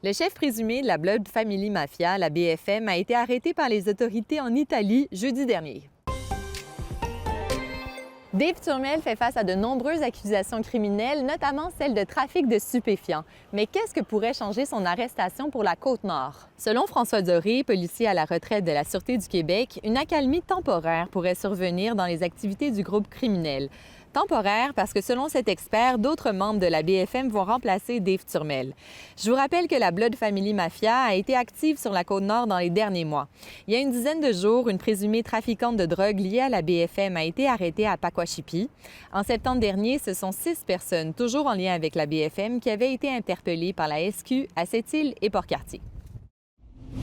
Le chef présumé de la Blood Family Mafia, la BFM, a été arrêté par les autorités en Italie jeudi dernier. Dave Turmel fait face à de nombreuses accusations criminelles, notamment celle de trafic de stupéfiants. Mais qu'est-ce que pourrait changer son arrestation pour la Côte-Nord? Selon François Doré, policier à la retraite de la Sûreté du Québec, une accalmie temporaire pourrait survenir dans les activités du groupe criminel. Temporaire parce que selon cet expert, d'autres membres de la BFM vont remplacer Dave Turmel. Je vous rappelle que la Blood Family Mafia a été active sur la Côte-Nord dans les derniers mois. Il y a une dizaine de jours, une présumée trafiquante de drogue liée à la BFM a été arrêtée à Pakwashipi. En septembre dernier, ce sont 6 personnes, toujours en lien avec la BFM, qui avaient été interpellées par la SQ à Sept-Îles et Port-Cartier.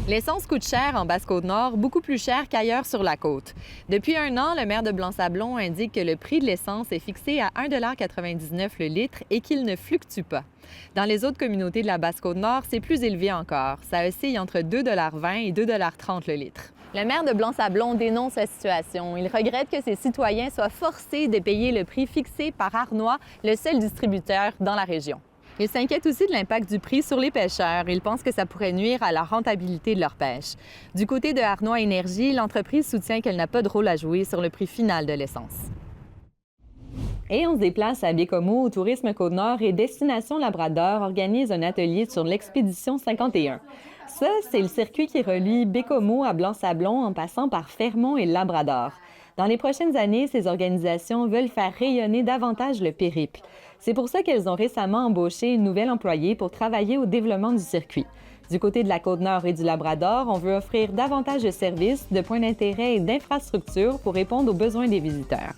L'essence coûte cher en Basse-Côte-Nord, beaucoup plus cher qu'ailleurs sur la côte. Depuis un an, le maire de Blanc-Sablon indique que le prix de l'essence est fixé à 1,99 $ le litre et qu'il ne fluctue pas. Dans les autres communautés de la Basse-Côte-Nord, c'est plus élevé encore. Ça oscille entre 2,20 $ et 2,30 $ le litre. Le maire de Blanc-Sablon dénonce la situation. Il regrette que ses citoyens soient forcés de payer le prix fixé par Arnois, le seul distributeur dans la région. Il s'inquiète aussi de l'impact du prix sur les pêcheurs. Il pense que ça pourrait nuire à la rentabilité de leur pêche. Du côté de Arnois Énergie, l'entreprise soutient qu'elle n'a pas de rôle à jouer sur le prix final de l'essence. Et on se déplace à Bécomo, où Tourisme Côte-Nord et Destination Labrador organisent un atelier sur l'expédition 51. Ça, c'est le circuit qui relie Bécomo à Blanc-Sablon en passant par Fermont et Labrador. Dans les prochaines années, ces organisations veulent faire rayonner davantage le périple. C'est pour ça qu'elles ont récemment embauché une nouvelle employée pour travailler au développement du circuit. Du côté de la Côte-Nord et du Labrador, on veut offrir davantage de services, de points d'intérêt et d'infrastructures pour répondre aux besoins des visiteurs.